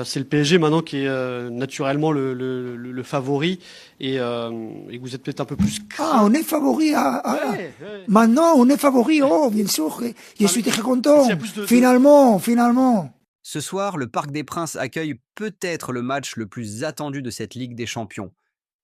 C'est le PSG maintenant qui est naturellement le favori et que vous êtes peut-être un peu plus Ah, craint. on est favori. Ouais, ouais. Maintenant, on est favori. Oh, bien sûr. Je Non, suis très mais s'il y a content. plus Finalement, finalement. Ce soir, le Parc des Princes accueille peut-être le match le plus attendu de cette Ligue des Champions.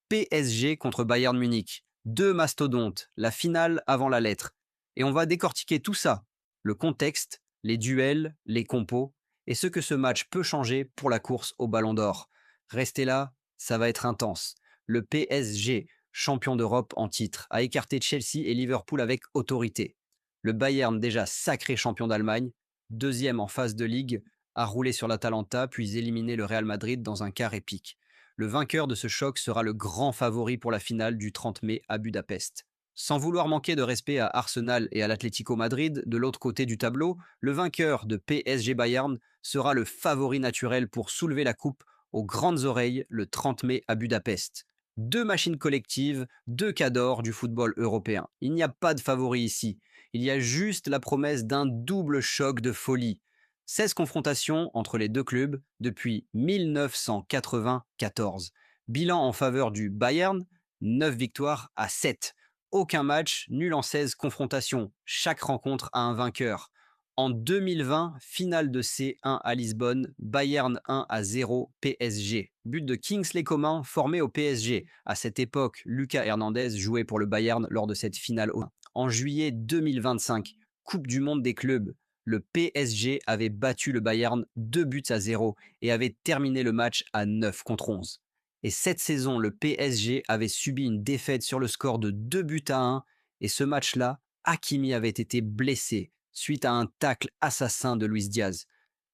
PSG contre Bayern Munich. Deux mastodontes, la finale avant la lettre. Et on va décortiquer tout ça. Le contexte, les duels, les compos, et ce que ce match peut changer pour la course au Ballon d'Or. Restez là, ça va être intense. Le PSG, champion d'Europe en titre, a écarté Chelsea et Liverpool avec autorité. Le Bayern, déjà sacré champion d'Allemagne, deuxième en phase de ligue, a roulé sur l'Atalanta puis éliminé le Real Madrid dans un quart épique. Le vainqueur de ce choc sera le grand favori pour la finale du 30 mai à Budapest. Sans vouloir manquer de respect à Arsenal et à l'Atlético Madrid, de l'autre côté du tableau, le vainqueur de PSG Bayern sera le favori naturel pour soulever la coupe aux grandes oreilles le 30 mai à Budapest. Deux machines collectives, deux cadors du football européen. Il n'y a pas de favori ici. Il y a juste la promesse d'un double choc de folie. 16 confrontations entre les deux clubs depuis 1994. Bilan en faveur du Bayern, 9 victoires à 7. Aucun match, nul en 16 confrontations. Chaque rencontre a un vainqueur. En 2020, finale de C1 à Lisbonne, Bayern 1-0 PSG. But de Kingsley Coman formé au PSG. À cette époque, Lucas Hernandez jouait pour le Bayern lors de cette finale. En juillet 2025, Coupe du monde des clubs, le PSG avait battu le Bayern 2-0 et avait terminé le match à 9 contre 11. Et cette saison, le PSG avait subi une défaite sur le score de 2-1 et ce match-là, Hakimi avait été blessé suite à un tacle assassin de Luis Diaz.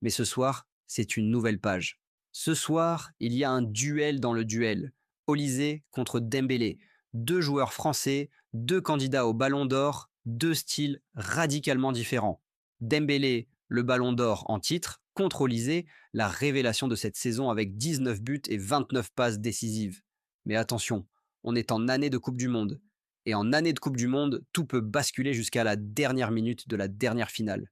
Mais ce soir, c'est une nouvelle page. Ce soir, il y a un duel dans le duel. Olysée contre Dembélé. Deux joueurs français, deux candidats au Ballon d'Or, deux styles radicalement différents. Dembélé, le Ballon d'Or en titre, contre Olysée, la révélation de cette saison avec 19 buts et 29 passes décisives. Mais attention, on est en année de Coupe du Monde. Et en année de Coupe du Monde, tout peut basculer jusqu'à la dernière minute de la dernière finale.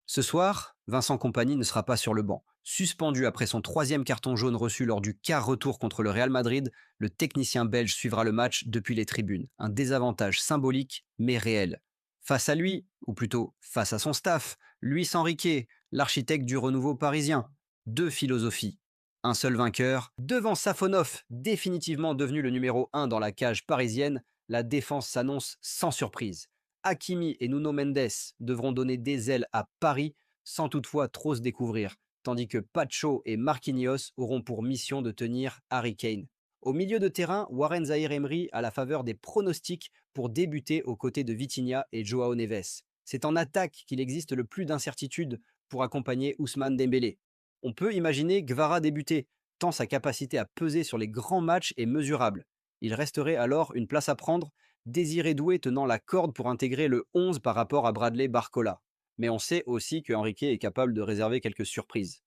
Ce soir, Vincent Kompany ne sera pas sur le banc. Suspendu après son troisième carton jaune reçu lors du quart retour contre le Real Madrid, le technicien belge suivra le match depuis les tribunes. Un désavantage symbolique, mais réel. Face à lui, ou plutôt face à son staff, Luis Enrique, l'architecte du renouveau parisien. Deux philosophies. Un seul vainqueur. Devant Safonov, définitivement devenu le numéro 1 dans la cage parisienne, la défense s'annonce sans surprise. Hakimi et Nuno Mendes devront donner des ailes à Paris sans toutefois trop se découvrir, tandis que Pacho et Marquinhos auront pour mission de tenir Harry Kane. Au milieu de terrain, Warren Zaïre-Emery a la faveur des pronostics pour débuter aux côtés de Vitinha et Joao Neves. C'est en attaque qu'il existe le plus d'incertitudes pour accompagner Ousmane Dembélé. On peut imaginer Gvara débuter, tant sa capacité à peser sur les grands matchs est mesurable. Il resterait alors une place à prendre, Désiré Doué tenant la corde pour intégrer le 11 par rapport à Bradley Barcola. Mais on sait aussi que Enrique est capable de réserver quelques surprises.